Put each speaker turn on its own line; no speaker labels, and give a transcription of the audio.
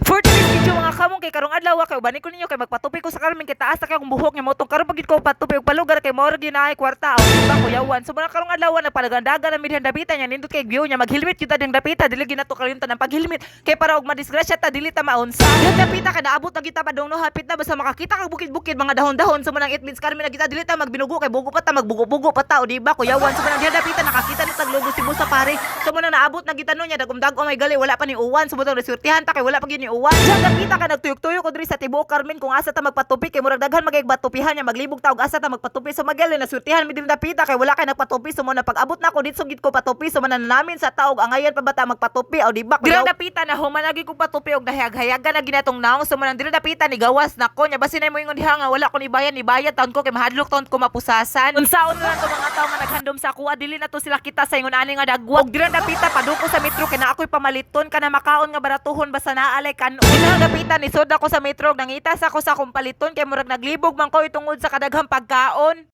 For today's video mga kamong kay karong adlaw kay ubani ko ninyo kay magpatupi ko sa karon kay taas ta kay akong buhok nga motong karon pagid ko patupi og palugar kay mora gyud naay kwarta o diba kuyawan. So mga karong adlaw na palagandagan ang midhan dapita nya nindot kay view nya maghilmit kita ding dapita dili ginato kalimtan ang paghilmit kay para og madisgrasya ta dili ta maunsa. Yung dapita kay naabot na kita pa dong no hapit na basta makakita kag bukid-bukid mga dahon-dahon so manang it means karon na kita dili ta magbinugo kay bugo pa ta magbugo-bugo pa ta o diba kuyawan. So manang diha dapita nakakita ni tag logo Cebu sa pare. So manang naabot na kita no nya dagom-dagom may gali wala pa ni uwan so butang resurtihan ta kay wala pa gyud ni uwan. Diha dapita ka nagtuyok-tuyok ko diri sa tibuok Carmen kung asa ta magpatupi kay murag daghan magay batupihan nya maglibog ta og asa ta magpatupi so magali na surtihan mi diri dapita kay wala kay nagpatupi so mo na pag-abot na ko dito gid ko patupi so manan namin sa taog angayan pa bata magpatupi o di ba diri dapita na humanagi ko patupi og nahayag-hayagan na ginatong naong so manan diri dapita ni gawas nako nya basin ay mo ingon diha nga wala ko ni bayad taon ko kay mahadlok taon ko mapusasan unsaon na lang to mga tawo nga naghandom sa kuha dili na to sila kita sa ingon ani nga dagwa og diri dapita paduko sa metro kay na ako'y pamaliton kana makaon nga baratuhon basta naalay kanon dapita ni soda ko sa metro nangita sa ko sa akong paliton kay murag naglibog man ko itungod sa kadaghang pagkaon.